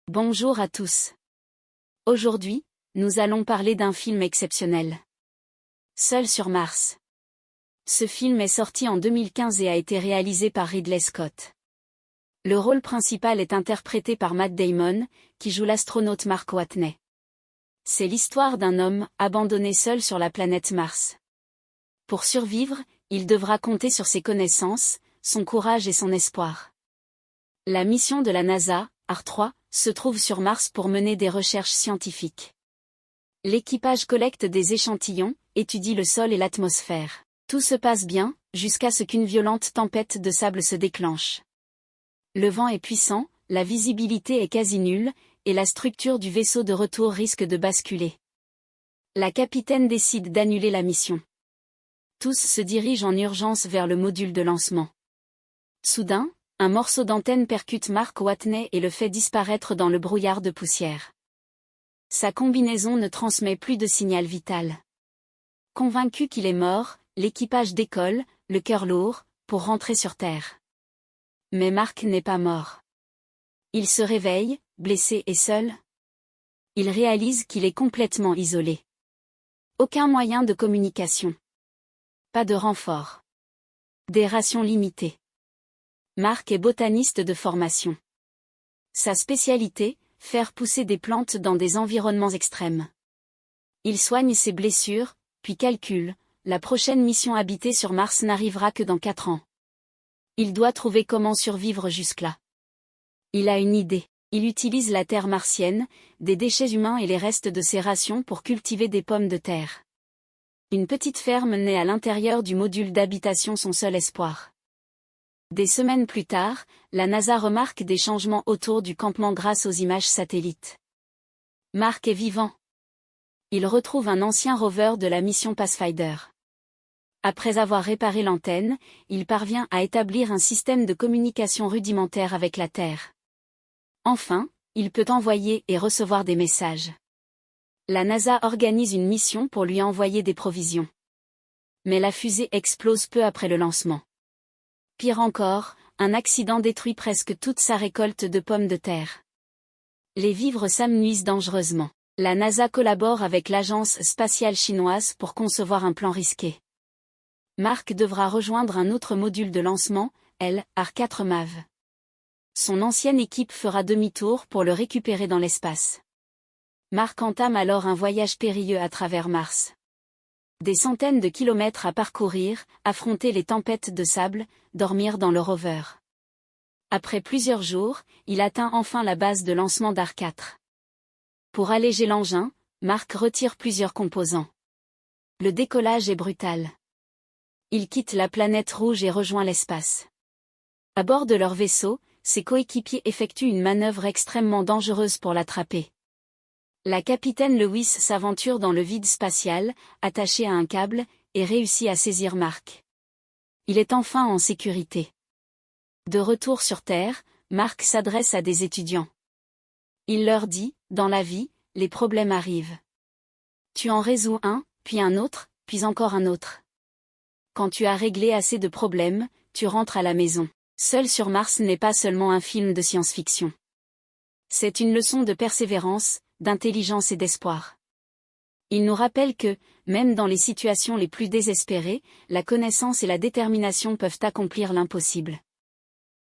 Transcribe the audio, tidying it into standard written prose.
Bonjour à tous. Aujourd'hui, nous allons parler d'un film exceptionnel. Seul sur Mars. Ce film est sorti en 2015 et a été réalisé par Ridley Scott. Le rôle principal est interprété par Matt Damon, qui joue l'astronaute Mark Watney. C'est l'histoire d'un homme abandonné seul sur la planète Mars. Pour survivre, il devra compter sur ses connaissances, son courage et son espoir. La mission de la NASA, R3, se trouve sur Mars pour mener des recherches scientifiques. L'équipage collecte des échantillons, étudie le sol et l'atmosphère. Tout se passe bien, jusqu'à ce qu'une violente tempête de sable se déclenche. Le vent est puissant, la visibilité est quasi nulle, et la structure du vaisseau de retour risque de basculer. La capitaine décide d'annuler la mission. Tous se dirigent en urgence vers le module de lancement. Soudain, un morceau d'antenne percute Mark Watney et le fait disparaître dans le brouillard de poussière. Sa combinaison ne transmet plus de signal vital. Convaincu qu'il est mort, l'équipage décolle, le cœur lourd, pour rentrer sur Terre. Mais Mark n'est pas mort. Il se réveille, blessé et seul. Il réalise qu'il est complètement isolé. Aucun moyen de communication. Pas de renfort. Des rations limitées. Mark est botaniste de formation. Sa spécialité, faire pousser des plantes dans des environnements extrêmes. Il soigne ses blessures, puis calcule, la prochaine mission habitée sur Mars n'arrivera que dans 4 ans. Il doit trouver comment survivre jusque-là. Il a une idée. Il utilise la terre martienne, des déchets humains et les restes de ses rations pour cultiver des pommes de terre. Une petite ferme naît à l'intérieur du module d'habitation, son seul espoir. Des semaines plus tard, la NASA remarque des changements autour du campement grâce aux images satellites. Mark est vivant. Il retrouve un ancien rover de la mission Pathfinder. Après avoir réparé l'antenne, il parvient à établir un système de communication rudimentaire avec la Terre. Enfin, il peut envoyer et recevoir des messages. La NASA organise une mission pour lui envoyer des provisions. Mais la fusée explose peu après le lancement. Pire encore, un accident détruit presque toute sa récolte de pommes de terre. Les vivres s'amenuisent dangereusement. La NASA collabore avec l'agence spatiale chinoise pour concevoir un plan risqué. Mark devra rejoindre un autre module de lancement, R4 MAV. Son ancienne équipe fera demi-tour pour le récupérer dans l'espace. Mark entame alors un voyage périlleux à travers Mars. Des centaines de kilomètres à parcourir, affronter les tempêtes de sable, dormir dans le rover. Après plusieurs jours, il atteint enfin la base de lancement d'R4. Pour alléger l'engin, Mark retire plusieurs composants. Le décollage est brutal. Il quitte la planète rouge et rejoint l'espace. À bord de leur vaisseau, ses coéquipiers effectuent une manœuvre extrêmement dangereuse pour l'attraper. La capitaine Lewis s'aventure dans le vide spatial, attachée à un câble, et réussit à saisir Mark. Il est enfin en sécurité. De retour sur Terre, Mark s'adresse à des étudiants. Il leur dit, dans la vie, les problèmes arrivent. Tu en résous un, puis un autre, puis encore un autre. Quand tu as réglé assez de problèmes, tu rentres à la maison. Seul sur Mars n'est pas seulement un film de science-fiction. C'est une leçon de persévérance, d'intelligence et d'espoir. Il nous rappelle que, même dans les situations les plus désespérées, la connaissance et la détermination peuvent accomplir l'impossible.